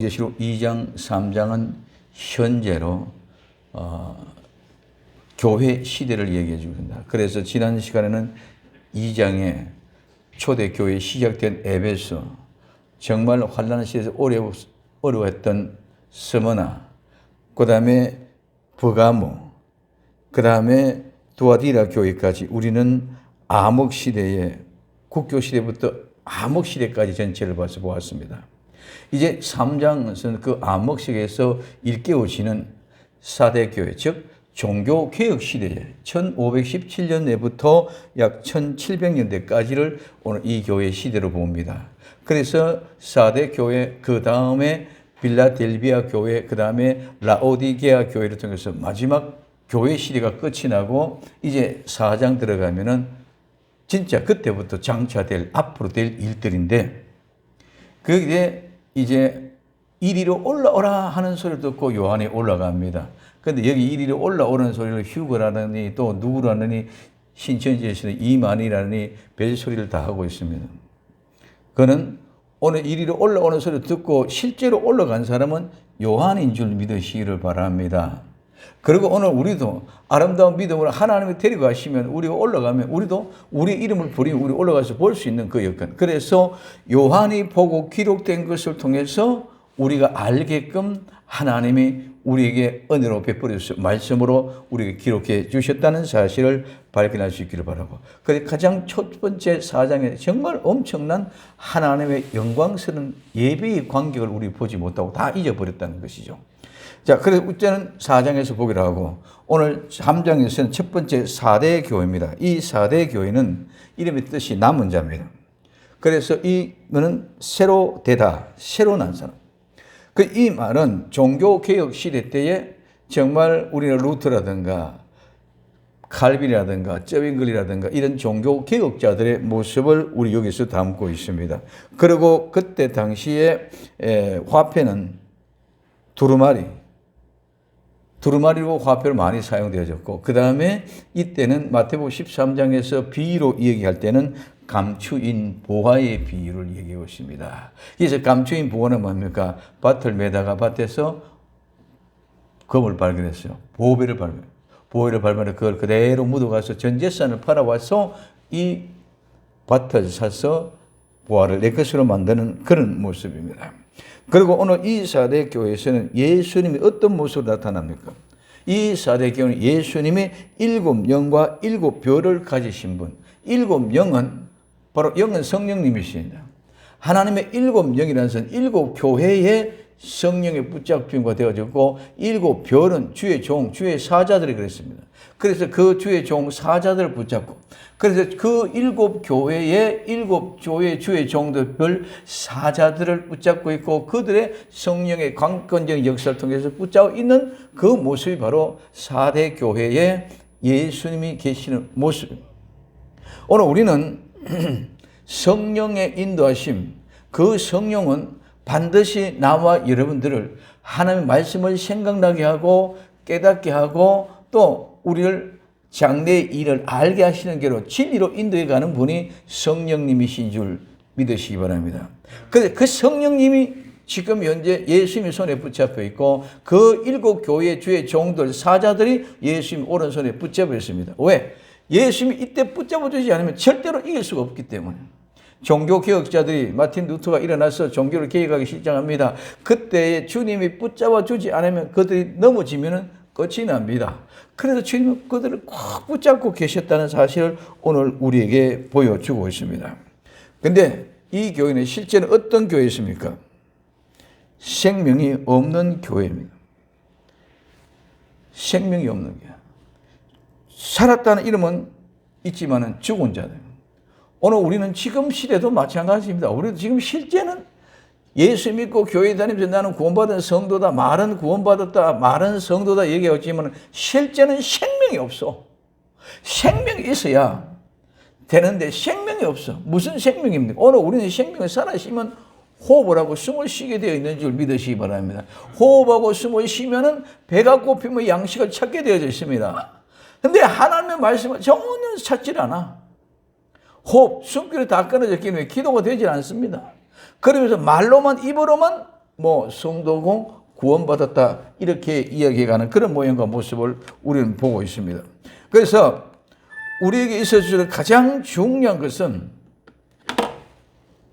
계시록 2장, 3장은 현재로 교회 시대를 얘기해 주는다. 그래서 지난 시간에는 2장에 초대교회 시작된 에베소, 정말 환난 시대에서 어려웠던 스무나, 그 다음에 버가모, 그 다음에 두아디라 교회까지 우리는 암흑시대에 국교시대부터 암흑시대까지 전체를 봐서 보았습니다. 이제 3장은 그 암흑시대에서 일깨워지는 사대교회, 즉 종교개혁시대에 1517년에부터 약 1700년대까지를 오늘 이 교회 시대로 봅니다. 그래서 사대교회, 그 다음에 빌라델비아 교회, 그 다음에 라오디게아 교회를 통해서 마지막 교회 시대가 끝이 나고 이제 4장 들어가면은 진짜 그때부터 장차될 앞으로 될 일들인데, 그게 이제 이리로 올라오라 하는 소리를 듣고 요한이 올라갑니다. 그런데 여기 이리로 올라오는 소리를 휴거라느니 또 누구라느니 신천지에서는 이만희라느니 벨소리를 다 하고 있습니다. 그는 오늘 이리로 올라오는 소리를 듣고 실제로 올라간 사람은 요한인 줄 믿으시기를 바랍니다. 그리고 오늘 우리도 아름다운 믿음으로 하나님이 데리고 가시면, 우리가 올라가면 우리도 우리 이름을 부리면 우리 올라가서 볼 수 있는 그 여건. 그래서 요한이 보고 기록된 것을 통해서 우리가 알게끔 하나님이 우리에게 은혜로 베풀어서 말씀으로 우리에게 기록해 주셨다는 사실을 발견할 수 있기를 바라고, 그래서 가장 첫 번째 4장에 정말 엄청난 하나님의 영광스러운 예배의 관객을 우리 보지 못하고 다 잊어버렸다는 것이죠. 자, 그래서 우째는 4장에서 보기로 하고, 오늘 3장에서는 첫 번째 4대 교회입니다. 이 4대 교회는 이름의 뜻이 남은 자입니다. 그래서 이거는 새로 되다, 새로 난 사람. 이 말은 종교개혁 시대 때에 정말 우리는 루터라든가 칼빈이라든가 쩌윙글이라든가 이런 종교개혁자들의 모습을 우리 여기서 담고 있습니다. 그리고 그때 당시에 화폐는 두루마리로 화폐로 많이 사용되어졌고, 그 다음에 이때는 마태복음 13장에서 비유로 얘기할 때는 감추인 보화의 비유를 얘기하고 있습니다. 그래서 감추인 보화는 뭡니까? 밭을 매다가 밭에서 금을 발견했어요. 보배를 발견해 그걸 그대로 묻어가서 전 재산을 팔아와서 이 밭을 사서 보화를 내 것으로 만드는 그런 모습입니다. 그리고 오늘 이 4대 교회에서는 예수님이 어떤 모습으로 나타납니까? 이 4대 교회는 예수님의 7영과 7별을 가지신 분. 7영은 바로 영은 성령님이십니다. 하나님의 7영이라는 것은 7교회의 성령의 붙잡힘과 되어졌고, 7별은 주의 종, 주의 사자들이 그랬습니다. 그래서 그 주의 종 사자들을 붙잡고, 그래서 그 7교회의 7교회 주의 종들 별 사자들을 붙잡고 있고, 그들의 성령의 강권적인 역사를 통해서 붙잡고 있는 그 모습이 바로 4대 교회의 예수님이 계시는 모습입니다. 오늘 우리는 성령의 인도하심, 그 성령은 반드시 나와 여러분들을 하나님의 말씀을 생각나게 하고 깨닫게 하고 또 우리를 장래의 일을 알게 하시는 게로 진리로 인도해 가는 분이 성령님이신 줄 믿으시기 바랍니다. 그런데 그 성령님이 지금 현재 예수님의 손에 붙잡혀 있고, 그 7교회 주의 종들 사자들이 예수님 오른손에 붙잡혀 있습니다. 왜? 예수님이 이때 붙잡아주지 않으면 절대로 이길 수가 없기 때문에. 종교개혁자들이 마틴 루터가 일어나서 종교를 개혁하기 시작합니다. 그때 주님이 붙잡아주지 않으면 그들이 넘어지면 끝이 납니다. 그래서 주님은 그들을 꼭 붙잡고 계셨다는 사실을 오늘 우리에게 보여주고 있습니다. 그런데 이 교회는 실제는 어떤 교회였습니까? 생명이 없는 교회입니다. 생명이 없는 교회. 살았다는 이름은 있지만은 죽은 자들. 오늘 우리는 지금 시대도 마찬가지입니다. 우리도 지금 실제는 예수 믿고 교회 다니면서 나는 구원받은 성도다, 말은 구원받았다, 말은 성도다 얘기하지만 실제는 생명이 없어. 생명이 있어야 되는데 생명이 없어. 무슨 생명입니까? 오늘 우리는 생명을 살아있으면 호흡을 하고 숨을 쉬게 되어 있는 줄 믿으시기 바랍니다. 호흡하고 숨을 쉬면은 배가 고프면 양식을 찾게 되어져 있습니다. 근데 하나님의 말씀을 전혀 찾질 않아. 호흡, 숨길이 다 끊어졌기 때문에 기도가 되질 않습니다. 그러면서 말로만, 입으로만 뭐 성도고 구원받았다 이렇게 이야기해가는 그런 모양과 모습을 우리는 보고 있습니다. 그래서 우리에게 있어주는 가장 중요한 것은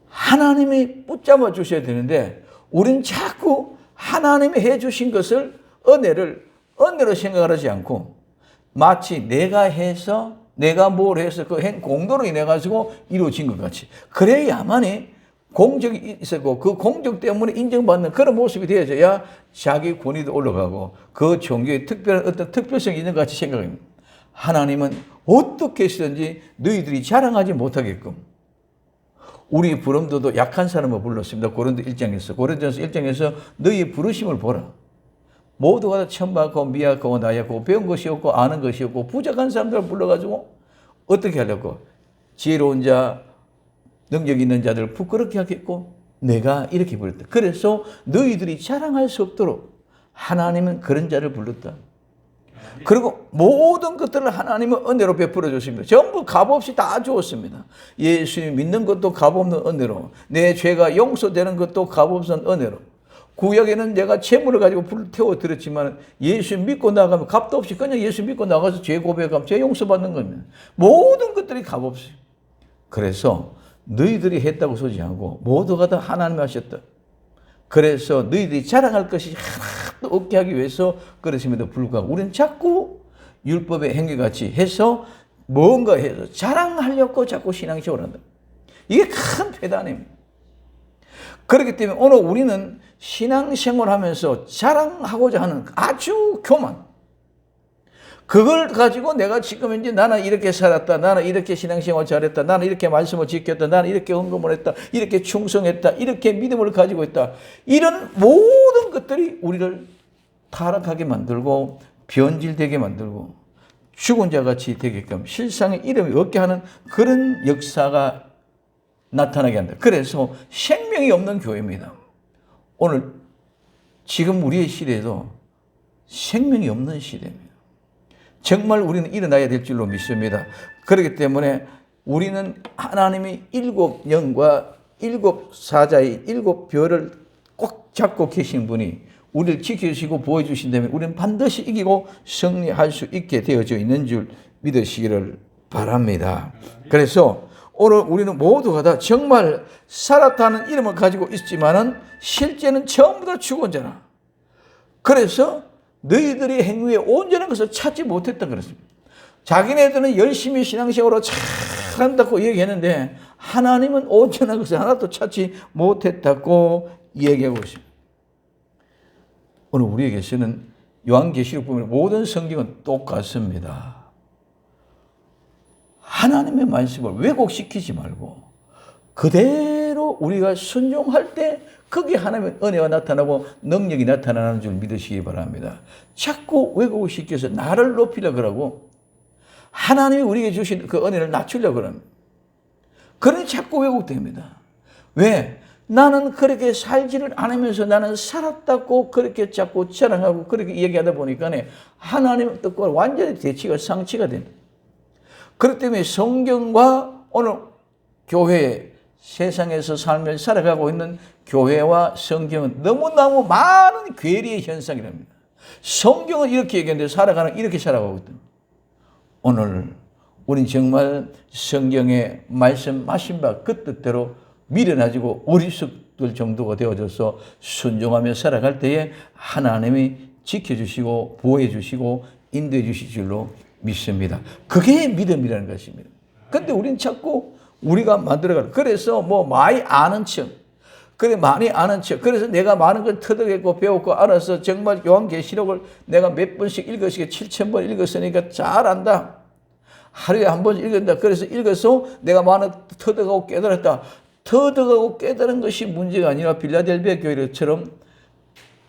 하나님이 붙잡아 주셔야 되는데 우리는 자꾸 하나님이 해주신 것을 은혜로 생각을 하지 않고 마치 내가 해서 내가 뭘 해서 그 공로로 인해 가지고 이루어진 것 같이 그래야만이 공적이 있었고 그 공적 때문에 인정받는 그런 모습이 되어져야 자기 권위도 올라가고 그 종교에 특별한 어떤 특별성이 있는 것 같이 생각합니다. 하나님은 어떻게 해서든지 너희들이 자랑하지 못하게끔 우리 부름도도 약한 사람을 불렀습니다. 고린도서 1장에서 너희의 부르심을 보라. 모두가 다 천박하고 미약하고 나약하고 배운 것이 없고 아는 것이 없고 부족한 사람들을 불러가지고 어떻게 하려고 지혜로운 자 능력 있는 자들을 부끄럽게 하겠고 내가 이렇게 불렀다. 그래서 너희들이 자랑할 수 없도록 하나님은 그런 자를 불렀다. 그리고 모든 것들을 하나님은 은혜로 베풀어 주십니다. 전부 값없이 다 주었습니다. 예수님 믿는 것도 값없는 은혜로 내 죄가 용서되는 것도 값없는 은혜로 구약에는 내가 재물을 가지고 불을 태워 드렸지만 예수 믿고 나가면 값도 없이 그냥 예수 믿고 나가서 죄 고백하면 죄 용서받는 겁니다. 모든 것들이 값없이. 그래서 너희들이 했다고 소지하고 모두가 다 하나님이 하셨다. 그래서 너희들이 자랑할 것이 하나도 없게 하기 위해서 그러심에도 불구하고 우리는 자꾸 율법의 행위같이 해서 뭔가 해서 자랑하려고 자꾸 신앙생활을 한다. 이게 큰 폐단입니다. 그렇기 때문에 오늘 우리는 신앙생활을 하면서 자랑하고자 하는 아주 교만. 그걸 가지고 내가 지금 현재 나는 이렇게 살았다. 나는 이렇게 신앙생활 잘했다. 나는 이렇게 말씀을 지켰다. 나는 이렇게 헌금을 했다. 이렇게 충성했다. 이렇게 믿음을 가지고 있다. 이런 모든 것들이 우리를 타락하게 만들고 변질되게 만들고 죽은 자같이 되게끔 실상의 이름이 없게 하는 그런 역사가 나타나게 한다. 그래서 생명이 없는 교회입니다. 오늘 지금 우리의 시대에도 생명이 없는 시대입니다. 정말 우리는 일어나야 될 줄로 믿습니다. 그렇기 때문에 우리는 하나님이 7영과 7사자의 7별을 꼭 잡고 계신 분이 우리를 지켜주시고 보여주신다면 우리는 반드시 이기고 승리할 수 있게 되어져 있는 줄 믿으시기를 바랍니다. 그래서 오늘 우리는 모두가 다 정말 살았다는 이름을 가지고 있지만은 실제는 전부 다 죽은 자라. 그래서 너희들의 행위에 온전한 것을 찾지 못했다 그랬습니다. 자기네들은 열심히 신앙생활로 잘한다고 얘기했는데 하나님은 온전한 것을 하나도 찾지 못했다고 얘기하고 있습니다. 오늘 우리에게서는 요한계시록 보면 모든 성경은 똑같습니다. 하나님의 말씀을 왜곡시키지 말고 그대로 우리가 순종할 때 거기에 하나님의 은혜가 나타나고 능력이 나타나는 줄 믿으시기 바랍니다. 자꾸 왜곡을 시켜서 나를 높이려고 그러고 하나님이 우리에게 주신 그 은혜를 낮추려고 합니다. 그러니 자꾸 왜곡됩니다. 왜? 나는 그렇게 살지를 않으면서 나는 살았다고 그렇게 자꾸 자랑하고 그렇게 얘기하다 보니까 하나님 뜻과 완전히 대치가 상치가 된다. 그렇기 때문에 성경과 오늘 교회 세상에서 살며 살아가고 있는 교회와 성경은 너무너무 많은 괴리의 현상이랍니다. 성경은 이렇게 얘기했는데 살아가는 이렇게 살아가고 있다. 오늘 우린 정말 성경의 말씀하신 바 그 뜻대로 미련하지고 어리석을 정도가 되어져서 순종하며 살아갈 때에 하나님이 지켜주시고 보호해 주시고 인도해 주실 줄로 믿습니다. 그게 믿음이라는 것입니다. 그런데 우리는 자꾸 우리가 만들어가는 그래서 뭐 많이 아는 척 그래 많이 아는 척 그래서 내가 많은 걸 터득했고 배웠고 알아서 정말 요한계시록을 내가 몇 번씩 읽었으니까 7,000번 읽었으니까 잘 안다. 하루에 한 번 읽는다. 그래서 읽어서 내가 많은 터득하고 깨달았다. 터득하고 깨달은 것이 문제가 아니라 빌라델비아 교회처럼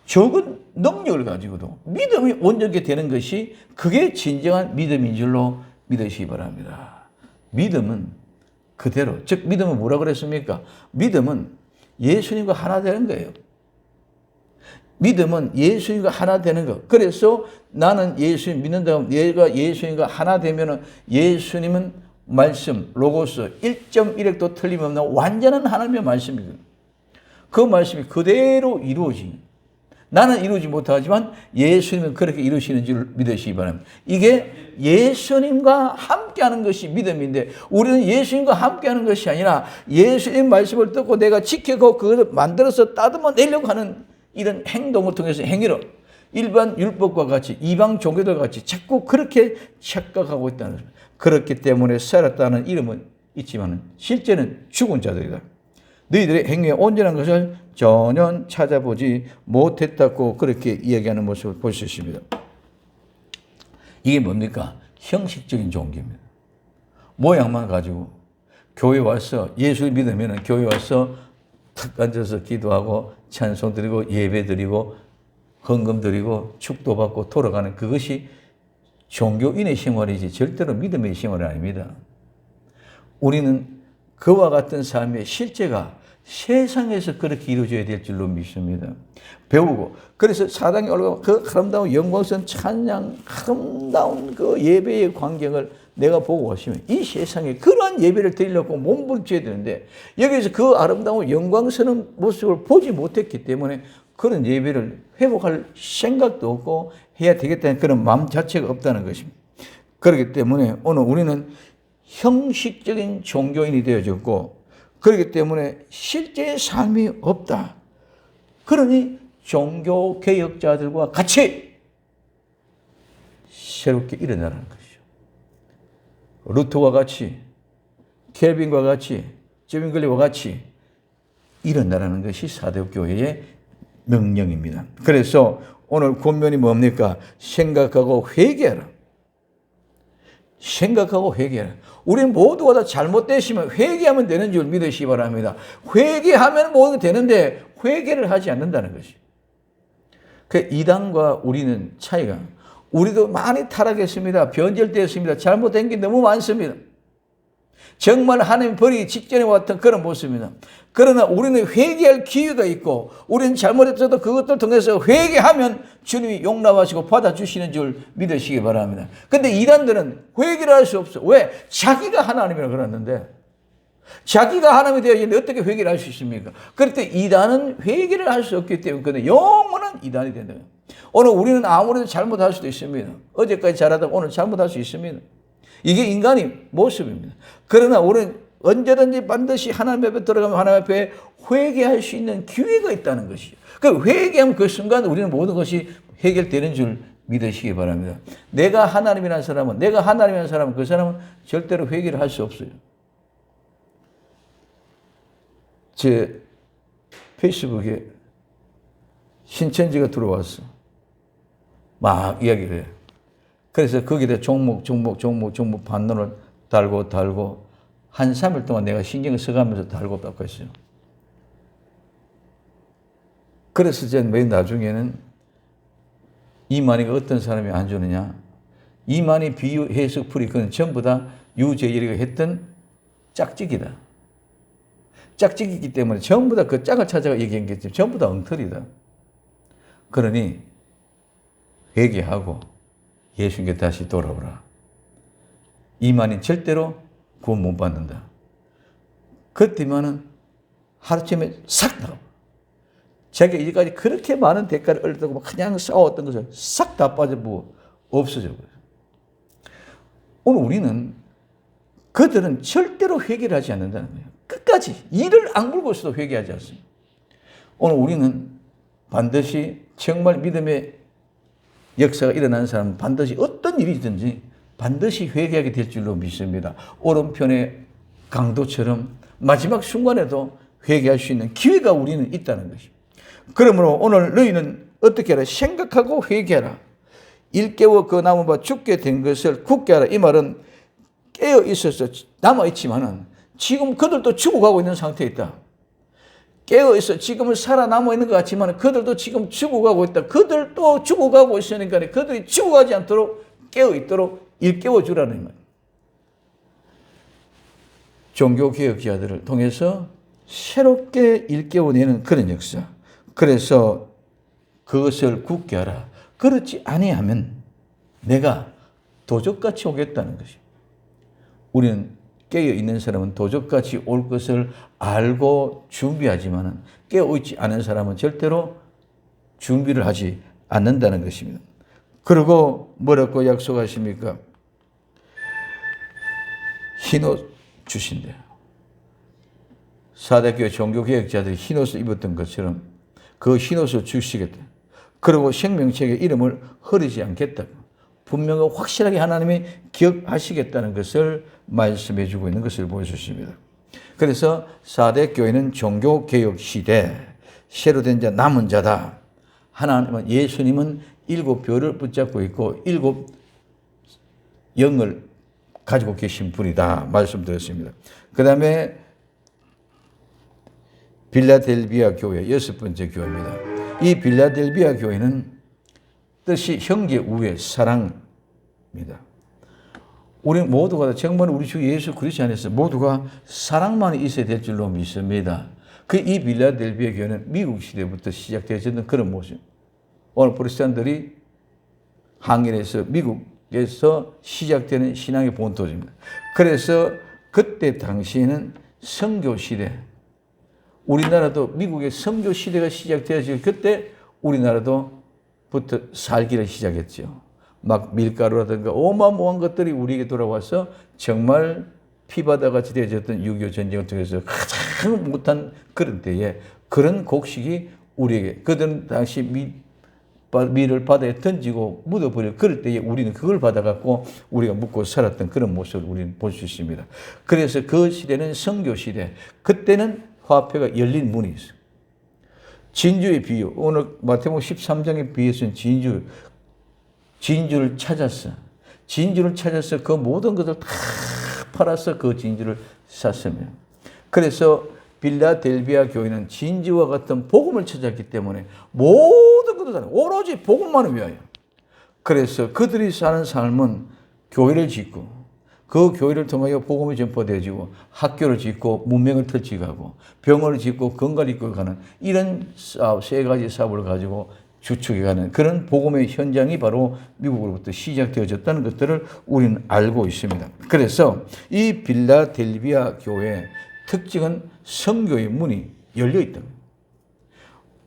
적은 능력을 가지고도 믿음이 온전하게 되는 것이 그게 진정한 믿음인 줄로 믿으시기 바랍니다. 믿음은 그대로, 즉 믿음은 뭐라 그랬습니까? 믿음은 예수님과 하나 되는 거예요. 믿음은 예수님과 하나 되는 거. 그래서 나는 예수님 믿는다고 얘가 예수님과 하나 되면은 예수님은 말씀, 로고스 1.1획도 틀림없는 완전한 하나님의 말씀이거든요. 그 말씀이 그대로 이루어지는, 나는 이루지 못하지만 예수님은 그렇게 이루시는 줄 믿으시기 바랍니다. 이게 예수님과 함께하는 것이 믿음인데, 우리는 예수님과 함께하는 것이 아니라 예수님 말씀을 듣고 내가 지키고 그것을 만들어서 따듬어 내려고 하는 이런 행동을 통해서, 행위로 일반 율법과 같이, 이방 종교들 같이 자꾸 그렇게 착각하고 있다는 것입니다. 그렇기 때문에 살았다는 이름은 있지만 실제는 죽은 자들이다. 너희들의 행위에 온전한 것을 전혀 찾아보지 못했다고 그렇게 이야기하는 모습을 볼 수 있습니다. 이게 뭡니까? 형식적인 종교입니다. 모양만 가지고 교회 와서 예수를 믿으면 교회 와서 탁 앉아서 기도하고 찬송 드리고 예배 드리고 헌금 드리고 축도 받고 돌아가는, 그것이 종교인의 생활이지 절대로 믿음의 생활이 아닙니다. 우리는 그와 같은 삶의 실제가 세상에서 그렇게 이루어져야 될 줄로 믿습니다. 배우고, 그래서 사당에 올라가고 그 아름다운 영광스러운 찬양, 아름다운 그 예배의 광경을 내가 보고 왔으면 이 세상에 그러한 예배를 드리려고 몸부림쳐야 되는데, 여기서 그 아름다운 영광스러운 모습을 보지 못했기 때문에 그런 예배를 회복할 생각도 없고 해야 되겠다는 그런 마음 자체가 없다는 것입니다. 그렇기 때문에 오늘 우리는 형식적인 종교인이 되어졌고, 그렇기 때문에 실제의 삶이 없다. 그러니 종교 개혁자들과 같이 새롭게 일어나라는 것이죠. 루터와 같이, 켈빈과 같이, 저빙글리와 같이 일어나라는 것이 사도교회의 명령입니다. 그래서 오늘 권면이 뭡니까? 생각하고 회개하라. 생각하고 회개하라. 우리는 모두가 다 잘못되시면 회개하면 되는 줄 믿으시기 바랍니다. 회개하면 모두 되는데 회개를 하지 않는다는 것이. 그 이단과 우리는 차이가, 우리도 많이 타락했습니다. 변절되었습니다. 잘못된 게 너무 많습니다. 정말 하나님 버리기 직전에 왔던 그런 모습입니다. 그러나 우리는 회개할 기회가 있고, 우리는 잘못했어도 그것들 통해서 회개하면 주님이 용납하시고 받아주시는 줄 믿으시기 바랍니다. 그런데 이단들은 회개를 할 수 없어. 왜? 자기가 하나님이라고 그랬는데, 자기가 하나님이 되어 있는데 어떻게 회개를 할 수 있습니까? 그럴 때 이단은 회개를 할 수 없기 때문에 영원한 이단이 된다. 오늘 우리는 아무래도 잘못할 수도 있습니다. 어제까지 잘하다가 오늘 잘못할 수 있습니다. 이게 인간의 모습입니다. 그러나 우리는 언제든지 반드시 하나님 앞에 들어가면 하나님 앞에 회개할 수 있는 기회가 있다는 것이죠. 그 회개하면 그 순간 우리는 모든 것이 해결되는 줄 믿으시기 바랍니다. 내가 하나님이라는 사람은 그 사람은 절대로 회개를 할 수 없어요. 제 페이스북에 신천지가 들어왔어. 막 이야기를 해요. 그래서 거기다 종목 반론을 달고 한 3일 동안 내가 신경을 써가면서 달고 있어요. 그래서 저는 맨 나중에는 이만희가 어떤 사람이 안 주느냐. 이만희 비유 해석 풀이 그건 전부 다 유재열이가 했던 짝짓기다. 짝짓기이기 때문에 전부 다 그 짝을 찾아가 얘기한 게 전부 다 엉터리다. 그러니 회개하고 예수님께 다시 돌아오라. 이만희 절대로 구원 못 받는다. 그때만은 하루쯤에 싹 나가. 자기가 이제까지 그렇게 많은 대가를 얻었다고 막 그냥 싸웠던 것을 싹 다 빠져보고 없어져 버려요. 오늘 우리는 그들은 절대로 회개를 하지 않는다는 거예요. 끝까지 이를 악물고 있어도 회개하지 않습니다. 오늘 우리는 반드시 정말 믿음의 역사가 일어나는 사람은 반드시 어떤 일이든지 반드시 회개하게 될 줄로 믿습니다. 오른편의 강도처럼 마지막 순간에도 회개할 수 있는 기회가 우리는 있다는 것입니다. 그러므로 오늘 너희는 어떻게 하라? 생각하고 회개하라. 일깨워 그 나무바 죽게 된 것을 굳게 하라. 이 말은 깨어 있어서 남아있지만은 지금 그들도 죽어가고 있는 상태에 있다. 깨어 있어 지금은 살아남아 있는 것 같지만 그들도 지금 죽어가고 있다. 그들도 죽어가고 있으니까 그들이 죽어가지 않도록 깨어 있도록 일깨워 주라는 말이에요. 종교개혁자들을 통해서 새롭게 일깨워내는 그런 역사. 그래서 그것을 굳게 하라. 그렇지 아니하면 내가 도적같이 오겠다는 것이에요. 우리는 깨어있는 사람은 도적같이 올 것을 알고 준비하지만 깨어있지 않은 사람은 절대로 준비를 하지 않는다는 것입니다. 그리고 뭐라고 약속하십니까? 흰옷 주신대요. 사대교회 종교개혁자들이 흰옷을 입었던 것처럼 그 흰옷을 주시겠다. 그리고 생명책의 이름을 흐리지 않겠다. 분명히 확실하게 하나님이 기억하시겠다는 것을 말씀해 주고 있는 것을 보여주십니다. 그래서 사대교회는 종교개혁 시대, 새로 된 자, 남은 자다. 하나님은, 예수님은 7별을 붙잡고 있고 7 영을 가지고 계신 분이다 말씀드렸습니다. 그 다음에 빌라델비아 교회 6번째 교회입니다. 이 빌라델비아 교회는 뜻이 형제 우애 사랑입니다. 우리 모두가 정말 우리 주 예수 그리스도 안에서 모두가 사랑만 있어야 될 줄로 믿습니다. 이 빌라델비아 교회는 미국 시대부터 시작되었던 그런 모습. 오늘 프로테스탄들이 항일에서 미국에서 시작되는 신앙의 본토입니다. 그래서 그때 당시에는 선교 시대, 우리나라도 미국의 선교 시대가 시작되어지고 그때 우리나라도부터 살기를 시작했죠. 막 밀가루라든가 어마어마한 것들이 우리에게 돌아와서 정말 피바다같이 되어졌던 6.25 전쟁을 통해서 가장 못한 그런 때에 그런 곡식이 우리에게, 그들 당시 밀을 바다에 던지고 묻어버릴 그럴 때에 우리는 그걸 받아갖고 우리가 묵고 살았던 그런 모습을 우리는 볼 수 있습니다. 그래서 그 시대는 선교 시대, 그때는 화폐가 열린 문이 있어요. 진주의 비유, 오늘 마태복음 13장의 비유에서는 진주를 찾았어. 진주를 찾아서 그 모든 것을 다 팔아서 그 진주를 샀으며, 그래서 빌라델비아 교회는 진주와 같은 복음을 찾았기 때문에 모든 것을 다 오로지 복음만을 위하여, 그래서 그들이 사는 삶은 교회를 짓고 그 교회를 통하여 복음이 전파되어지고 학교를 짓고 문명을 터치하고 병원을 짓고 건강을 이끌어가는 이런 세 가지 사업을 가지고 주축해가는 그런 복음의 현장이 바로 미국으로부터 시작되어졌다는 것들을 우리는 알고 있습니다. 그래서 이 빌라델비아 교회의 특징은 선교의 문이 열려있다.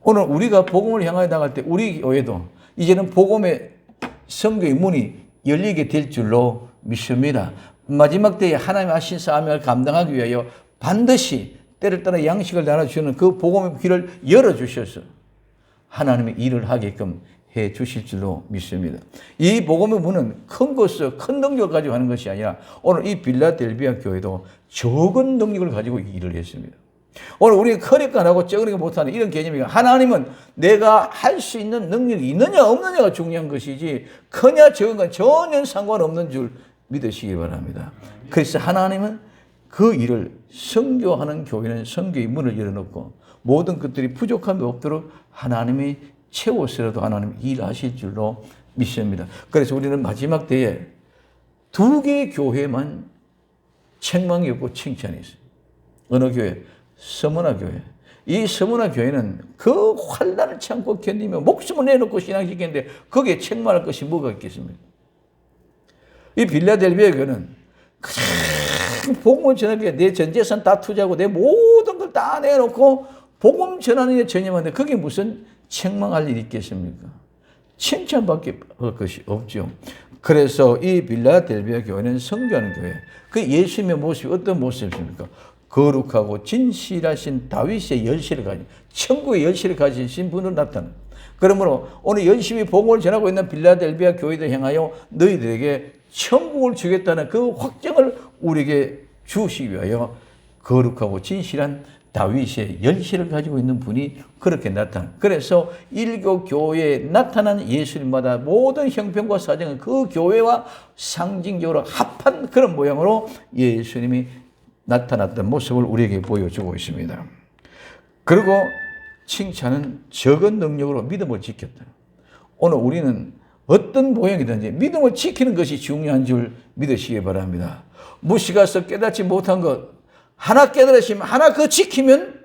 오늘 우리가 복음을 향하여 나갈 때 우리 교회도 이제는 복음의 선교의 문이 열리게 될 줄로 믿습니다. 마지막 때에 하나님 하신 사명을 감당하기 위하여 반드시 때를 따라 양식을 나눠주는 그 복음의 길을 열어주셔서 하나님의 일을 하게끔 해 주실 줄로 믿습니다. 이 복음의 문은 큰 것을, 큰 능력을 가지고 하는 것이 아니라 오늘 이 빌라델비아 교회도 적은 능력을 가지고 일을 했습니다. 오늘 우리가 크니까 하고 적으니까 못하는 이런 개념이, 하나님은 내가 할 수 있는 능력이 있느냐 없느냐가 중요한 것이지 크냐 적은 건 전혀 상관없는 줄 믿으시기 바랍니다. 그래서 하나님은 그 일을, 선교하는 교회는 선교의 문을 열어놓고 모든 것들이 부족함이 없도록 하나님이 채워서라도 하나님 일하실 줄로 믿습니다. 그래서 우리는 마지막 때에 2개의 교회만 책망이 없고 칭찬이 있어요. 어느 교회? 서머나 교회. 이 서머나 교회는 그 환난을 참고 견디며 목숨을 내놓고 신앙지켰는데 거기에 책망할 것이 뭐가 있겠습니까? 이 빌라델비아 교회는 복음을 전하기 위해 내 전 재산 다 투자하고 내 모든 걸 다 내놓고 복음 전하는 데 전념하는데 그게 무슨 책망할 일이 있겠습니까? 칭찬밖에 할 것이 없죠. 그래서 이 빌라델비아 교회는 선교하는 교회. 그 예수님의 모습이 어떤 모습입니까? 거룩하고 진실하신 다윗의 열쇠를 가진, 천국의 열쇠를 가지신 분으로 나타납니다. 그러므로 오늘 열심히 복음을 전하고 있는 빌라델비아 교회를 향하여 너희들에게 천국을 주겠다는 그 확정을 우리에게 주시기 위하여 거룩하고 진실한 다윗의 열쇠를 가지고 있는 분이 그렇게 나타납니다. 그래서 일곱 교회에 나타난 예수님마다 모든 형편과 사정은 그 교회와 상징적으로 합한 그런 모양으로 예수님이 나타났던 모습을 우리에게 보여주고 있습니다. 그리고 칭찬은 적은 능력으로 믿음을 지켰다. 오늘 우리는 어떤 모양이든지 믿음을 지키는 것이 중요한 줄 믿으시기 바랍니다. 무시가서 깨닫지 못한 것 하나 깨달으시면 하나 그 지키면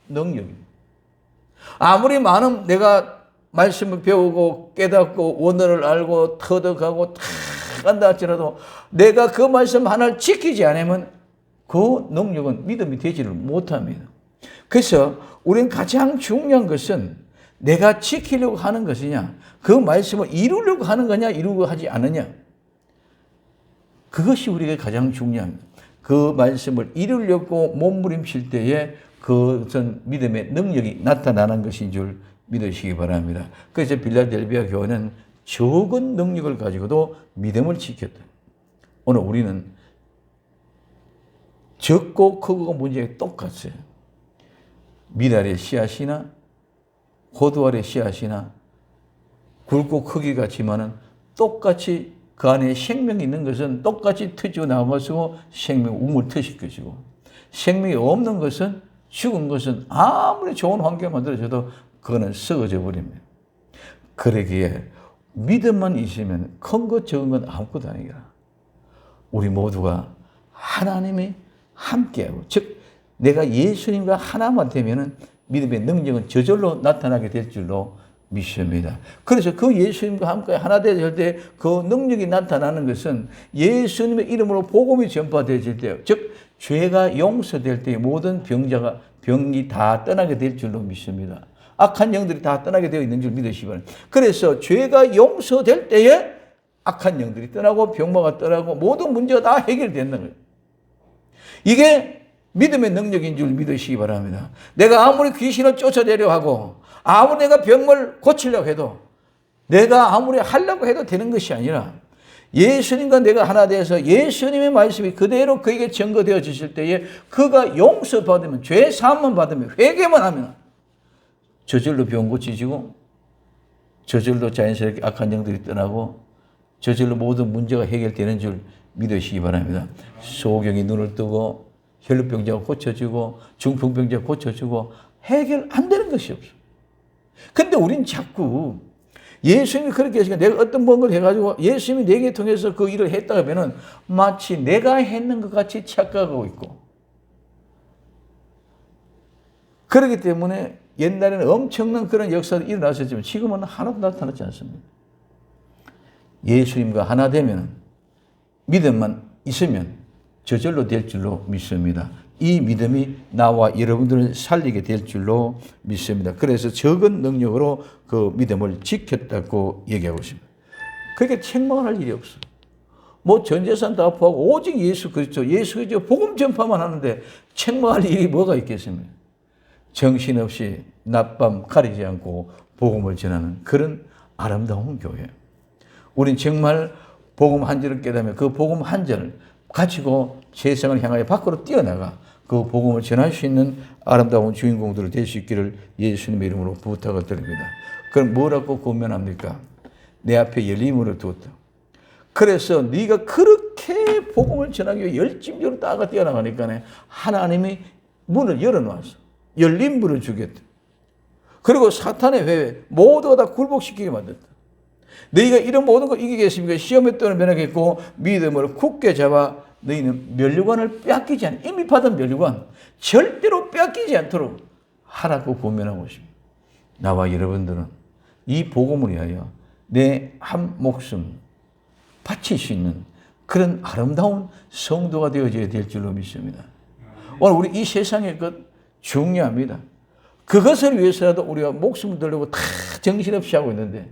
능력입니다. 아무리 많은 내가 말씀을 배우고 깨닫고 원어를 알고 터득하고 다 한다 할지라도 내가 그 말씀 하나를 지키지 않으면 그 능력은 믿음이 되지를 못합니다. 그래서 우리는 가장 중요한 것은 내가 지키려고 하는 것이냐, 그 말씀을 이루려고 하는 거냐, 이루려고 하지 않느냐. 그것이 우리에게 가장 중요합니다. 그 말씀을 이루려고 몸부림칠 때에 그것은 믿음의 능력이 나타나는 것인 줄 믿으시기 바랍니다. 그래서 빌라델비아 교회는 적은 능력을 가지고도 믿음을 지켰다. 오늘 우리는 적고 크고 문제가 똑같아요. 미달의 씨앗이나 호두알의 씨앗이나 굵고 크기 같지만은 똑같이 그 안에 생명이 있는 것은 똑같이 터지고 나온 것이고 생명 우물 터질 것이고, 생명이 없는 것은, 죽은 것은 아무리 좋은 환경을 만들어줘도 그거는 썩어져 버립니다. 그러기에 믿음만 있으면 큰 것 적은 건 아무것도 아니라 우리 모두가 하나님이 함께하고, 즉 내가 예수님과 하나만 되면은 믿음의 능력은 저절로 나타나게 될 줄로 믿습니다. 그래서 그 예수님과 함께 하나 되실 때 그 능력이 나타나는 것은 예수님의 이름으로 복음이 전파되질 때, 즉 죄가 용서될 때 모든 병이 다 떠나게 될 줄로 믿습니다. 악한 영들이 다 떠나게 되어 있는 줄 믿으시기 바랍니다. 그래서 죄가 용서될 때에 악한 영들이 떠나고 병마가 떠나고 모든 문제가 다 해결된다는 거예요. 이게 믿음의 능력인 줄 믿으시기 바랍니다. 내가 아무리 귀신을 쫓아내려 하고 아무리 내가 병을 고치려고 해도, 내가 아무리 하려고 해도 되는 것이 아니라 예수님과 내가 하나 되어서 예수님의 말씀이 그대로 그에게 증거되어 주실 때에 그가 용서받으면, 죄 사함만 받으면, 회개만 하면 저절로 병 고치지고, 저절로 자연스럽게 악한 영들이 떠나고, 저절로 모든 문제가 해결되는 줄 믿으시기 바랍니다. 소경이 눈을 뜨고 혈루병자가 고쳐지고 중풍병자가 고쳐지고 해결 안 되는 것이 없어. 근데 우린 자꾸 예수님이 그렇게 하시니까 내가 어떤 뭔가를 해가지고 예수님이 내게 통해서 그 일을 했다 하면은 마치 내가 했는 것 같이 착각하고 있고, 그렇기 때문에 옛날에는 엄청난 그런 역사가 일어났었지만 지금은 하나도 나타나지 않습니다. 예수님과 하나 되면, 믿음만 있으면 저절로 될 줄로 믿습니다. 이 믿음이 나와 여러분들을 살리게 될 줄로 믿습니다. 그래서 적은 능력으로 그 믿음을 지켰다고 얘기하고 있습니다. 그렇게 책망할 일이 없어. 뭐 전재산 다 포하고 오직 예수 그리스도, 예수 그리스도 복음 전파만 하는데 책망할 일이 뭐가 있겠습니까? 정신없이 낮밤 가리지 않고 복음을 전하는 그런 아름다운 교회. 우린 정말 복음 한 절을 깨닫으면 그 복음 한 절을 가지고 세상을 향하여 밖으로 뛰어나가 그 복음을 전할 수 있는 아름다운 주인공들을 될 수 있기를 예수님의 이름으로 부탁을 드립니다. 그럼 뭐라고 권면합니까? 내 앞에 열림문을 두었다. 그래서 네가 그렇게 복음을 전하기 위해 열심적으로 따가 뛰어나가니까 하나님이 문을 열어놓았어. 열린 문을 주겠다. 그리고 사탄의 회회 모두가 다 굴복시키게 만든다. 너희가 이런 모든 걸 이기겠습니까? 시험에 떠는 면하겠고 믿음을 굳게 잡아 너희는 면류관을 빼앗기지 않아. 이미 받은 면류관 절대로 빼앗기지 않도록 하라고 권면하고 있습니다. 나와 여러분들은 이 복음을 위하여 내 한 목숨 바칠 수 있는 그런 아름다운 성도가 되어져야 될 줄로 믿습니다. 오늘 우리 이 세상의 것 중요합니다. 그것을 위해서라도 우리가 목숨을 들려고 다 정신없이 하고 있는데,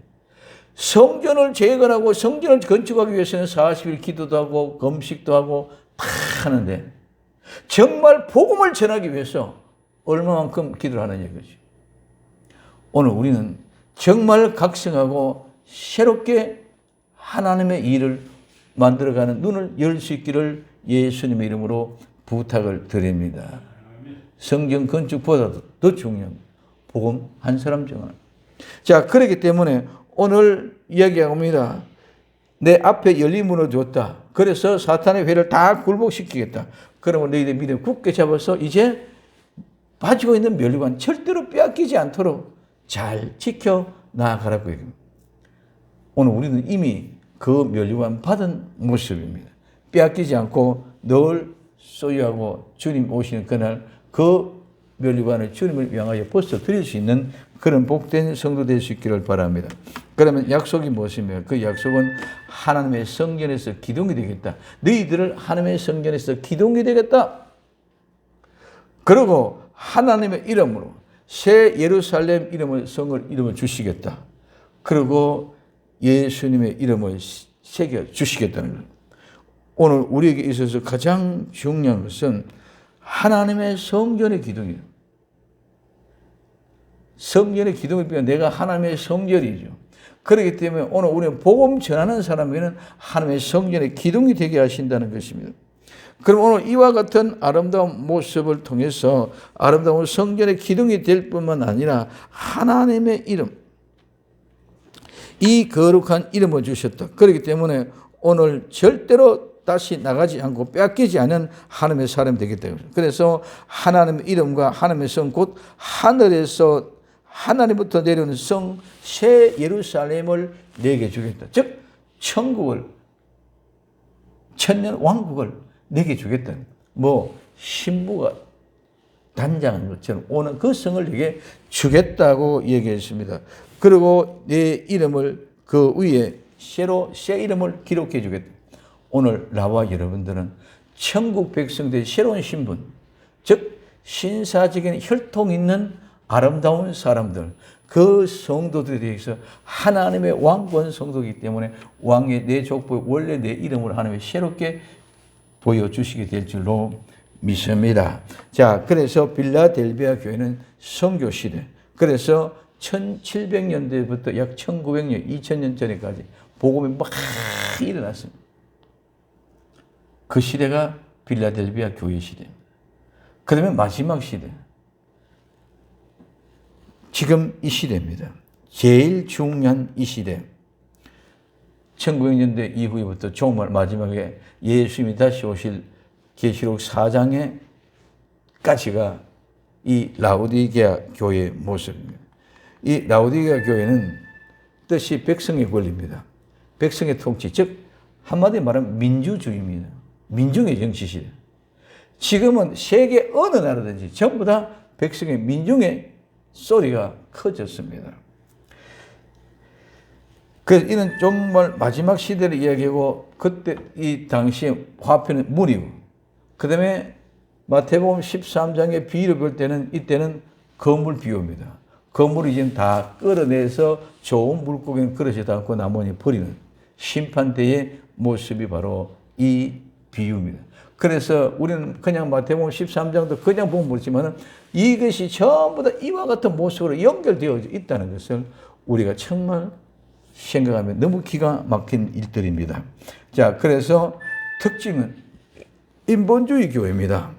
성전을 재건하고 성전을 건축하기 위해서는 40일 기도도 하고 금식도 하고 다 하는데 정말 복음을 전하기 위해서 얼마만큼 기도를 하느냐 이거지. 오늘 우리는 정말 각성하고 새롭게 하나님의 일을 만들어가는 눈을 열 수 있기를 예수님의 이름으로 부탁을 드립니다. 성전 건축보다도 더 중요한 복음 한 사람 정하는. 자, 그렇기 때문에 오늘 이야기합니다. 내 앞에 열린 문을 줬다. 그래서 사탄의 회를 다 굴복시키겠다. 그러면 너희들 믿음 굳게 잡아서 이제 가지고 있는 면류관 절대로 빼앗기지 않도록 잘 지켜 나아가라고 얘기합니다. 오늘 우리는 이미 그 면류관 받은 모습입니다. 빼앗기지 않고 늘 소유하고 주님 오시는 그날 그 면류관을 주님을 향하여 벗어 드릴 수 있는 그런 복된 성도 될 수 있기를 바랍니다. 그러면 약속이 무엇입니까? 그 약속은 하나님의 성전에서 기둥이 되겠다. 너희들을 하나님의 성전에서 기둥이 되겠다. 그리고 하나님의 이름으로 새 예루살렘 성을 주시겠다. 그리고 예수님의 이름을 새겨 주시겠다는 거예요. 오늘 우리에게 있어서 가장 중요한 것은 하나님의 성전의 기둥이에요. 성전의 기둥을 비하 내가 하나님의 성전이죠. 그렇기 때문에 오늘 우리는 복음 전하는 사람에게는 하나님의 성전의 기둥이 되게 하신다는 것입니다. 그럼 오늘 이와 같은 아름다운 모습을 통해서 아름다운 성전의 기둥이 될 뿐만 아니라 하나님의 이름, 이 거룩한 이름을 주셨다. 그렇기 때문에 오늘 절대로 다시 나가지 않고 뺏기지 않은 하나님의 사람이 되겠다. 그래서 하나님의 이름과 하나님의 성, 곧 하늘에서 하나님부터 내려오는 성, 새 예루살렘을 내게 주겠다. 즉 천국을, 천년 왕국을 내게 주겠다. 뭐 신부가 단장한 것처럼 오늘 그 성을 내게 주겠다고 얘기했습니다. 그리고 내 이름을 그 위에 새 이름을 기록해 주겠다. 오늘 나와 여러분들은 천국 백성들의 새로운 신분, 즉 신사적인 혈통 있는 아름다운 사람들, 그 성도들에 대해서 하나님의 왕권 성도이기 때문에 왕의 내 족보에 원래 내 이름을 하나님이 새롭게 보여주시게 될 줄로 믿습니다. 자, 그래서 빌라델비아 교회는 선교 시대, 그래서 1700년대부터 약 1900년, 2000년 전에까지 복음이 막 일어났습니다. 그 시대가 빌라델비아 교회 시대입니다. 그 다음에 마지막 시대, 지금 이 시대입니다. 제일 중요한 이 시대. 1900년대 이후부터 정말 마지막에 예수님이 다시 오실 계시록 4장에까지가 이 라오디게아 교회의 모습입니다. 이 라오디게아 교회는 뜻이 백성의 권리입니다. 백성의 통치, 즉 한마디로 말하면 민주주의입니다. 민중의 정치시대. 지금은 세계 어느 나라든지 전부 다 백성의 민중의 소리가 커졌습니다. 그래서 이는 정말 마지막 시대를 이야기하고 그때 이 당시에 화폐는 물이고 그 다음에 마태복음 13장의 비유를 볼 때는 이때는 거물 비유입니다. 거물이 지금 다 끌어내서 좋은 물고기는 그릇에 담고 나머지 버리는 심판대의 모습이 바로 이 비유입니다. 그래서 우리는 그냥 마태복음 13장도 그냥 보면 모르지만 이것이 전부 다 이와 같은 모습으로 연결되어 있다는 것을 우리가 정말 생각하면 너무 기가 막힌 일들입니다. 자, 그래서 특징은 인본주의 교회입니다.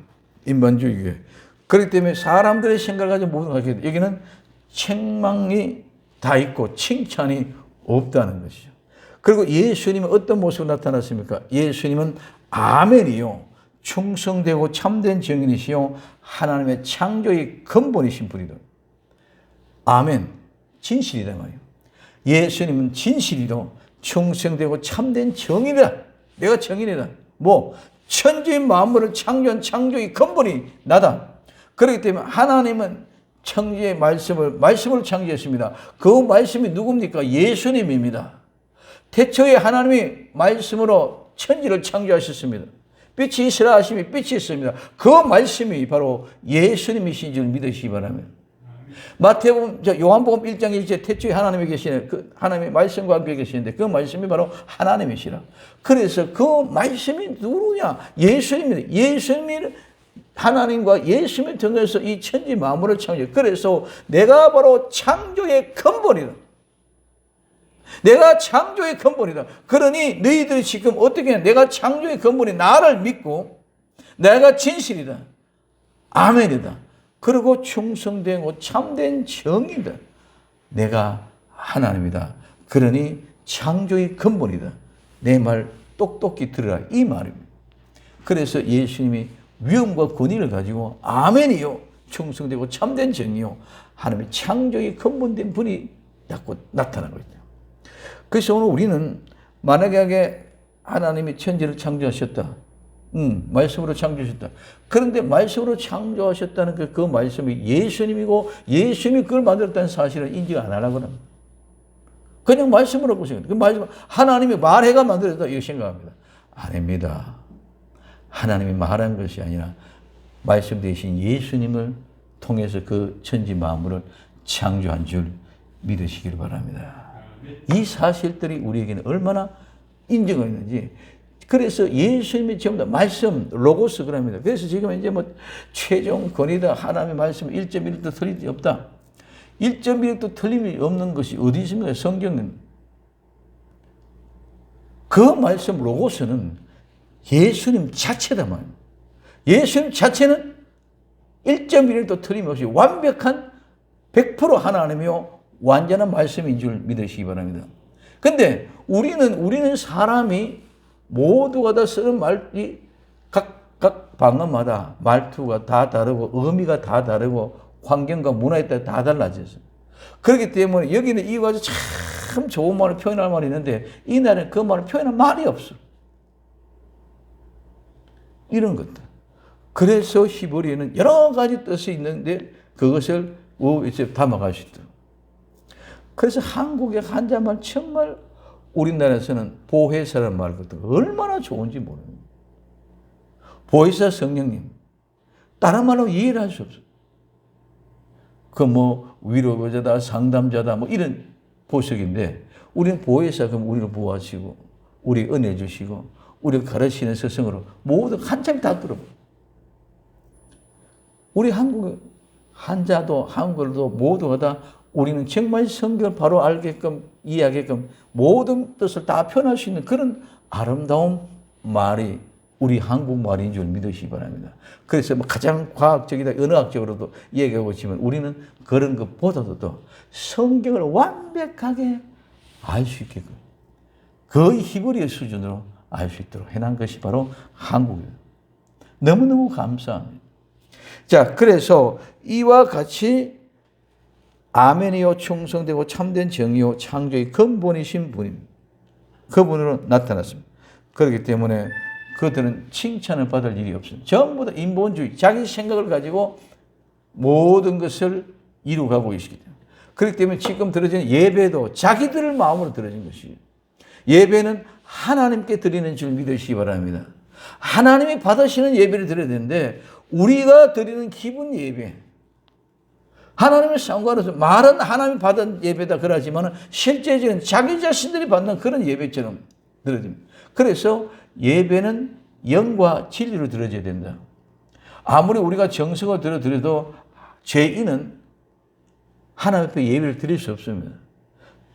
인본주의 교회. 그렇기 때문에 사람들의 생각을 가지고 모든 걸 하게 돼. 여기는 책망이 다 있고 칭찬이 없다는 것이죠. 그리고 예수님은 어떤 모습으로 나타났습니까? 예수님은 아멘이요, 충성되고 참된 증인이시요 하나님의 창조의 근본이신 분이다. 아멘, 진실이다 말이에요. 예수님은 진실이요, 충성되고 참된 정인이다. 내가 정인이다. 뭐 천지의 만물을 창조한 창조의 근본이 나다. 그렇기 때문에 하나님은 천지의 말씀을 창조했습니다. 그 말씀이 누굽니까? 예수님입니다. 태초에 하나님이 말씀으로 천지를 창조하셨습니다. 빛이 있으라 하심이 빛이 있습니다. 그 말씀이 바로 예수님이신 줄 믿으시기 바랍니다. 마태복음, 요한복음 1장 1절 태초에 하나님이 계시네. 그 하나님의 말씀과 함께 계시는데 그 말씀이 바로 하나님이시라. 그래서 그 말씀이 누구냐? 예수님입니다. 예수님이 하나님과 예수님을 통해서 이 천지 만물을 창조해. 그래서 내가 바로 창조의 근본이다. 내가 창조의 근본이다. 그러니 너희들이 지금 어떻게 해? 내가 창조의 근본이 나를 믿고 내가 진실이다. 아멘이다. 그리고 충성되고 참된 정이다. 내가 하나님이다. 그러니 창조의 근본이다. 내 말 똑똑히 들으라. 이 말입니다. 그래서 예수님이 위엄과 권위를 가지고 아멘이요, 충성되고 참된 정이요, 하나님의 창조의 근본된 분이 나타나고 있다. 그래서 오늘 우리는 만약에 하나님이 천지를 창조하셨다. 말씀으로 창조하셨다. 그런데 말씀으로 창조하셨다는 그 말씀이 예수님이고 예수님이 그걸 만들었다는 사실을 인지 안 하려고 합니다. 그냥 말씀으로 보시면 그 말씀, 하나님이 말해가 만들었다 이렇게 생각합니다. 아닙니다. 하나님이 말한 것이 아니라 말씀 되신 예수님을 통해서 그 천지 만물을 창조한 줄 믿으시기를 바랍니다. 이 사실들이 우리에게는 얼마나 인정을 했는지. 그래서 예수님이 전부 다 말씀, 로고스 그럽니다. 그래서 지금 이제 뭐 최종 권위다, 하나님의 말씀 1.1도 틀림이 없다. 1.1도 틀림이 없는 것이 어디 있습니까? 성경은. 그 말씀 로고스는 예수님 자체다 말입니다. 예수님 자체는 1.1도 틀림없이 완벽한 100% 하나님이요 완전한 말씀인 줄 믿으시기 바랍니다. 근데 우리는 사람이 모두가 다 쓰는 말이 각 방언마다 말투가 다 다르고 의미가 다 다르고 환경과 문화에 따라 다 달라져서 그렇기 때문에 여기는 이거 가지고 참 좋은 말을 표현할 말이 있는데 이날은 그 말을 표현할 말이 없어. 이런 것들. 그래서 히브리어는 여러 가지 뜻이 있는데 그것을 이제 담아갈 수 있도록. 그래서 한국의 한자말 정말 우리나라에서는 보혜사라는 말 같은 거 얼마나 좋은지 모릅니다. 보혜사 성령님. 다른 말로 이해를 할 수 없어요. 그 뭐 위로자다, 상담자다 뭐 이런 보석인데 우리는 보혜사 그럼 우리를 보호하시고 우리 은혜 주시고 우리를 가르치는 스승으로 모두 한참 다 들어봐요. 우리 한국 한자도 한글도 모두가 다 우리는 정말 성경을 바로 알게끔 이해하게끔 모든 뜻을 다 표현할 수 있는 그런 아름다운 말이 우리 한국말인 줄 믿으시기 바랍니다. 그래서 뭐 가장 과학적이다 언어학적으로도 얘기하고 있지만 우리는 그런 것보다도 더 성경을 완벽하게 알 수 있게끔 거의 히브리어 수준으로 알 수 있도록 해놓은 것이 바로 한국이에요. 너무너무 감사합니다. 자, 그래서 이와 같이 아멘이요 충성되고 참된 정의요 창조의 근본이신 분입니다. 그분으로 나타났습니다. 그렇기 때문에 그들은 칭찬을 받을 일이 없습니다. 전부 다 인본주의, 자기 생각을 가지고 모든 것을 이루어가고 계시기 때문에. 그렇기 때문에 지금 드려지는 예배도 자기들 마음으로 드려진 것이에요. 예배는 하나님께 드리는 줄 믿으시기 바랍니다. 하나님이 받으시는 예배를 드려야 되는데 우리가 드리는 기분 예배. 하나님의 상관없어. 말은 하나님이 받은 예배다 그러지만 실제적인 자기 자신들이 받는 그런 예배처럼 드려집니다. 그래서 예배는 영과 진리로 드려져야 된다. 아무리 우리가 정성을 드려도 죄인은 하나님 앞에 예배를 드릴 수 없습니다.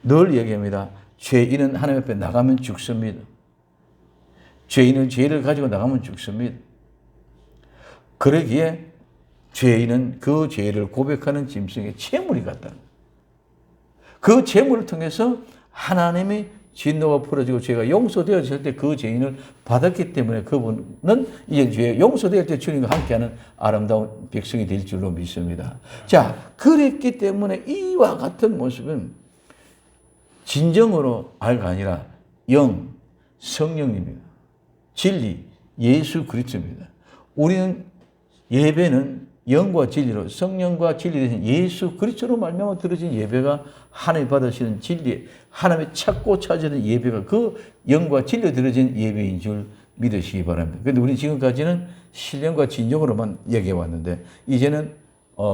늘 얘기합니다. 죄인은 하나님 앞에 나가면 죽습니다. 죄인은 죄를 가지고 나가면 죽습니다. 그러기에 죄인은 그 죄를 고백하는 짐승의 제물이 같다. 그 제물을 통해서 하나님이 진노가 풀어지고 죄가 용서되어질 때 그 죄인을 받았기 때문에 그분은 이제 죄 용서될 때 주님과 함께하는 아름다운 백성이 될 줄로 믿습니다. 자, 그랬기 때문에 이와 같은 모습은 진정으로 알가 아니라 영, 성령님입니다. 진리, 예수 그리스도입니다. 우리는 예배는 영과 진리로 성령과 진리 대신 예수 그리스도로 말미암아 드려진 예배가 하나님 받으시는 진리, 하나님의 찾고 찾으는 예배가 그 영과 진리로 드려진 예배인 줄 믿으시기 바랍니다. 그런데 우리 지금까지는 신령과 진정으로만 얘기해 왔는데 이제는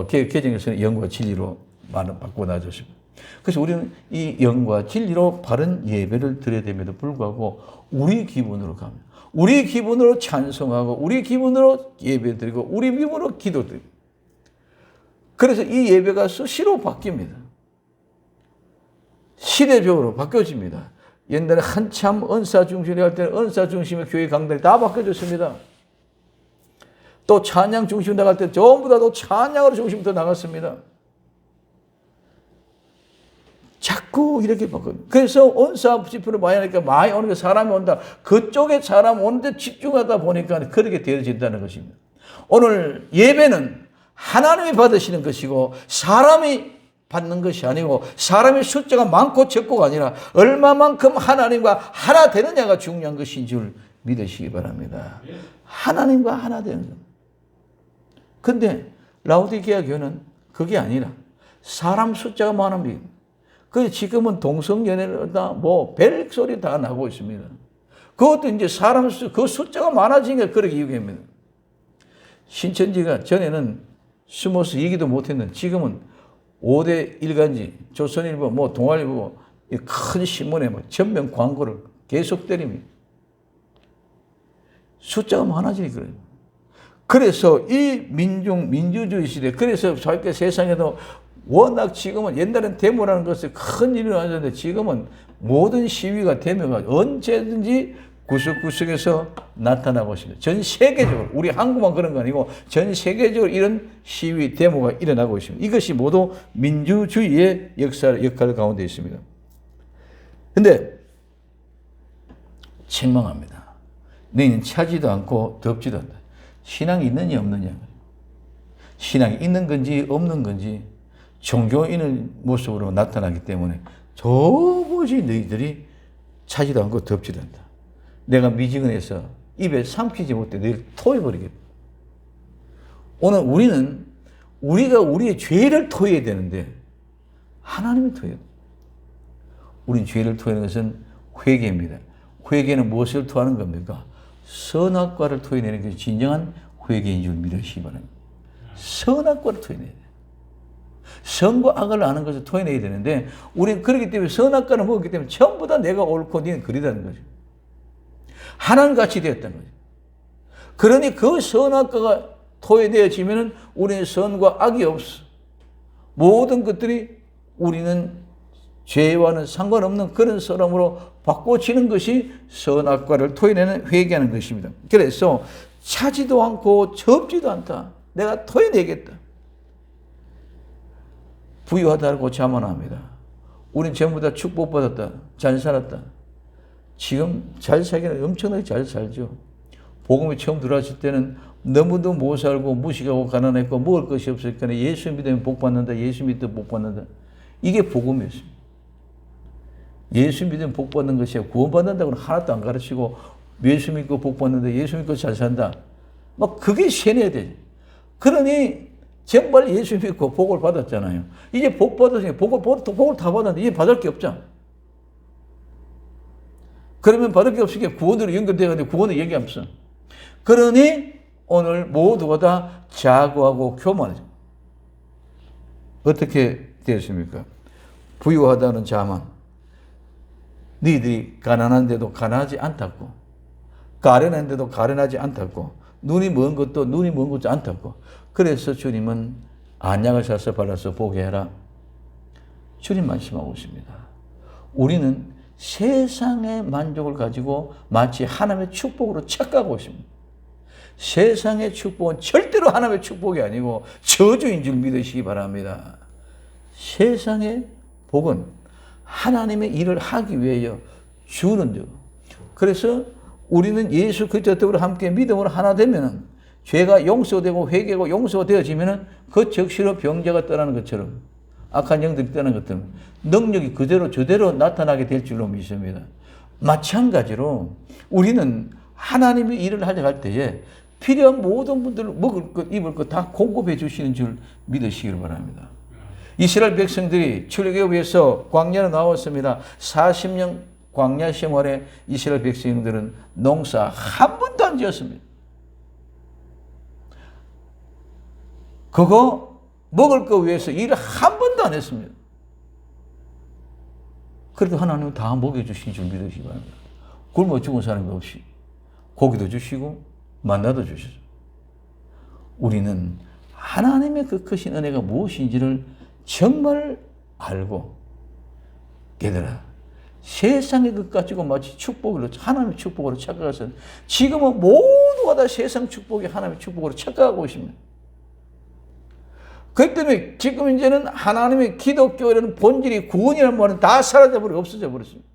개정에서는 영과 진리로 바꿔 놔줬습니다. 그래서 우리는 이 영과 진리로 바른 예배를 드려야 됨에도 불구하고 우리 기분으로 갑니다. 우리 기분으로 찬송하고 우리 기분으로 예배드리고 우리 기분으로 기도드리고 그래서 이 예배가 수시로 바뀝니다. 시대적으로 바뀌어집니다. 옛날에 한참 은사 중심으로 할 때는 은사 중심의 교회 강단이 다 바뀌어졌습니다. 또 찬양 중심으로 나갈 때 전부 다 또 찬양으로 중심부터 나갔습니다. 자꾸 이렇게 바꿔요. 그래서 은사 집회를 많이 하니까 많이 오는 게 사람이 온다. 그쪽에 사람 오는데 집중하다 보니까 그렇게 되어진다는 것입니다. 오늘 예배는 하나님이 받으시는 것이고 사람이 받는 것이 아니고 사람의 숫자가 많고 적고가 아니라 얼마만큼 하나님과 하나 되느냐가 중요한 것인 줄 믿으시기 바랍니다. 하나님과 하나 되는 겁니다. 근데 라오디게아 교회는 그게 아니라 사람 숫자가 많습니다. 그 지금은 동성연애다 뭐 벨소리 다 나고 있습니다. 그것도 이제 사람 그 숫자가 많아지니까 그렇게 이유입니다. 신천지가 전에는 숨어서 얘기도 못했는데 지금은 5대 일간지, 조선일보, 뭐 동아일보 이 큰 신문에 뭐 전면 광고를 계속 때립니다. 숫자가 많아지니 그래요. 그래서 이 민주주의 시대, 그래서 저렇게 세상에도 워낙 지금은 옛날엔 데모라는 것이 큰 일이 일어나는데 지금은 모든 시위가 데모가 언제든지 구석구석에서 나타나고 있습니다. 전 세계적으로, 우리 한국만 그런 거 아니고 전 세계적으로 이런 시위 데모가 일어나고 있습니다. 이것이 모두 민주주의의 역할 가운데 있습니다. 근데 책망합니다. 너희는 차지도 않고 덥지도 않다. 신앙이 있느냐 없느냐. 신앙이 있는 건지 없는 건지 종교인의 모습으로 나타나기 때문에 도무지 너희들이 차지도 않고 덥지도 않다. 내가 미지근해서 입에 삼키지 못해 너희를 토해버리겠다. 오늘 우리가 우리의 죄를 토해야 되는데 하나님이 토해요. 우린 죄를 토하는 것은 회개입니다. 회개는 무엇을 토하는 겁니까? 선악과를 토해내는 것이 진정한 회개인 줄 믿으시기 바랍니다. 선악과를 토해내야 돼요. 선과 악을 아는 것을 토해내야 되는데 우리는 그렇기 때문에 선악과를 먹었기 때문에 전부 다 내가 옳고 너는 그리다는 거죠. 하나님같이 되었다는 거죠. 그러니 그 선악과가 토해내어지면 우리는 선과 악이 없어. 모든 것들이 우리는 죄와는 상관없는 그런 사람으로 바꿔지는 것이 선악과를 토해내는 회개하는 것입니다. 그래서 차지도 않고 접지도 않다. 내가 토해내겠다. 부유하다고 자만합니다. 우린 전부 다 축복받았다. 잘 살았다. 지금 잘 살기는 엄청나게 잘 살죠. 복음이 처음 들어왔을 때는 너무도 못 살고 무식하고 가난했고 먹을 것이 없으니까 예수 믿으면 복 받는다. 예수 믿으면 복 받는다. 이게 복음이었습니다. 예수 믿으면 복 받는 것이야. 구원 받는다고는 하나도 안 가르치고 예수 믿고 복 받는다. 예수 믿고 잘 산다. 막 그게 세뇌야 되지. 그러니 정말 예수 믿고 복을 받았잖아요. 이제 복 받았으니 복을 다 받았는데 이제 받을 게 없잖아. 그러면 받을 게 없으니까 구원으로 연결돼가지고 구원을 얘기 없어. 그러니 오늘 모두가 다 자고하고 교만하죠. 어떻게 되었습니까? 부유하다는 자만. 너희들이 가난한데도 가난하지 않다고, 가련한데도 가련하지 않다고, 눈이 먼 것도 않다고. 그래서 주님은 안약을 사서 발라서 보게 해라. 주님 말씀하고 있습니다. 우리는 세상의 만족을 가지고 마치 하나님의 축복으로 착각하고 있습니다. 세상의 축복은 절대로 하나님의 축복이 아니고 저주인 줄 믿으시기 바랍니다. 세상의 복은 하나님의 일을 하기 위하여 주는 줄. 그래서 우리는 예수 그리스도로 함께 믿음으로 하나 되면은 죄가 용서되고 회개고 용서가 되어지면은 그 적시로 병자가 떠나는 것처럼 악한 영들이 떠나는 것처럼 능력이 그대로 저대로 나타나게 될 줄로 믿습니다. 마찬가지로 우리는 하나님의 일을 하려 할 때에 필요한 모든 분들 먹을 것, 입을 것 다 공급해 주시는 줄 믿으시기를 바랍니다. 이스라엘 백성들이 출애굽에 위해서 광야로 나왔습니다. 40년 광야 생활에 이스라엘 백성들은 농사 한 번도 안 지었습니다. 그거 먹을 거 위해서 일을 한 번도 안 했습니다. 그래도 하나님은 다 먹여주신 줄 믿으시기 바랍니다. 굶어 죽은 사람이 없이 고기도 주시고 만나도 주시죠. 우리는 하나님의 그 크신 은혜가 무엇인지를 정말 알고 얘들아 세상의 것 가지고 마치 축복으로 하나님의 축복으로 착각해서 지금은 모두가 다 세상 축복이 하나님의 축복으로 착각하고 있습니다. 그렇기 때문에 지금 이제는 하나님의 기독교라는 본질이 구원이라는 말은 다 사라져버리고 없어져 버렸습니다.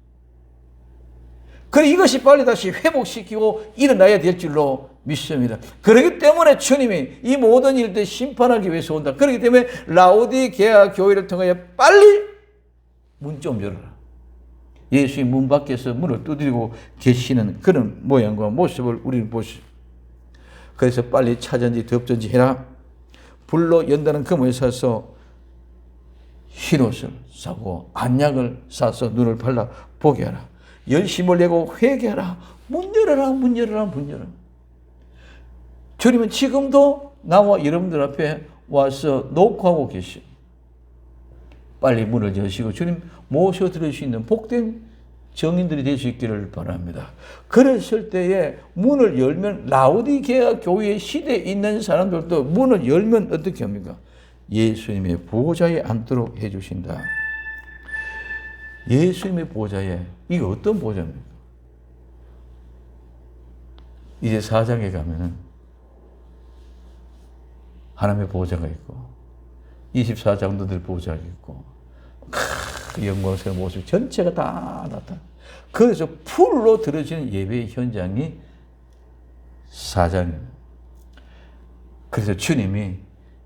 그래 이것이 빨리 다시 회복시키고 일어나야 될 줄로 믿습니다. 그렇기 때문에 주님이 이 모든 일들 심판하기 위해서 온다. 그렇기 때문에 라오디게아 교회를 통하여 빨리 문 좀 열어라. 예수의 문 밖에서 문을 두드리고 계시는 그런 모양과 모습을 우리는 보시죠. 그래서 빨리 차든지 덥든지 해라. 불로 연다는 금을 사서 흰옷을 사고 안약을 사서 눈을 발라 보게 하라. 열심을 내고 회개하라. 문 열어라, 문 열어라, 문 열어라. 주님은 지금도 나와 여러분들 앞에 와서 녹화하고 계셔. 빨리 문을 여시고 주님 모셔드릴 수 있는 복된 정인들이 될 수 있기를 바랍니다. 그랬을 때에 문을 열면 라오디게아 교회 시대에 있는 사람들도 문을 열면 어떻게 합니까? 예수님의 보좌에 앉도록 해주신다. 예수님의 보좌에, 이게 어떤 보좌입니까? 이제 4장에 가면은 하나님의 보좌가 있고 24장도들 보좌가 있고 영광스러운 모습 전체가 다 나타나. 그래서 풀로 들어지는 예배의 현장이 4장입니다. 그래서 주님이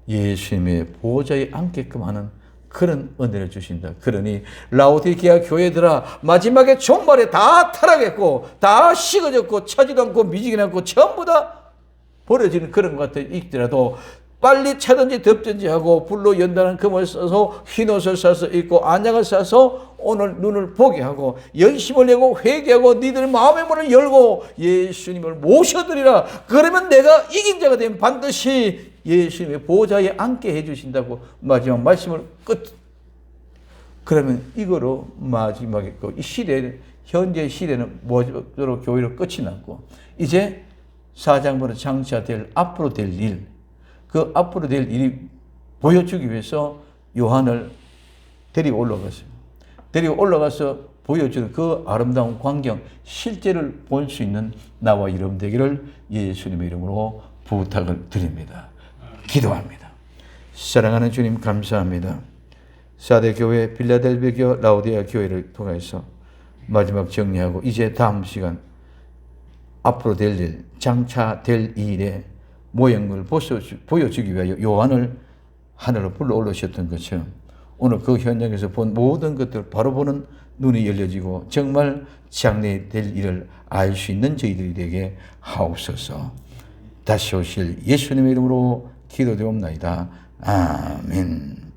예수님의 보좌에 앉게끔 하는 그런 은혜를 주신다. 그러니 라오디게아 교회들아, 마지막에 종말에 다 타락했고 다 식어졌고 차지도 않고 미지근 않고 전부 다 버려지는 그런 것 같아 있더라도 빨리 차든지 덮든지 하고 불로 연단한 금을 써서 흰옷을 사서 입고 안약을 사서 오늘 눈을 보게 하고 열심을 내고 회개하고 니들 마음의 문을 열고 예수님을 모셔드리라. 그러면 내가 이긴 자가 되면 반드시 예수님의 보좌에 앉게 해주신다고 마지막 말씀을 끝. 그러면 이거로 마지막에 이 시대, 현재 시대는 뭐로 교회로 끝이 났고 이제 4장부터 장차될 앞으로 될 일, 그 앞으로 될 일이 보여주기 위해서 요한을 데리고 올라갔어요. 데리고 올라가서 보여주는 그 아름다운 광경, 실제를 볼 수 있는 나와 여러분 되기를 예수님의 이름으로 부탁을 드립니다. 기도합니다. 사랑하는 주님 감사합니다. 사대 교회, 빌라델비아 교회, 라오디게아 교회를 통해서 마지막 정리하고 이제 다음 시간 앞으로 될 일, 장차 될 일에 모형을 보여주기 위하여 요한을 하늘로 불러 올리셨던 것처럼 오늘 그 현장에서 본 모든 것들을 바로 보는 눈이 열려지고 정말 장래될 일을 알 수 있는 저희들이 되게 하옵소서. 다시 오실 예수님의 이름으로 기도드리옵나이다. 아멘.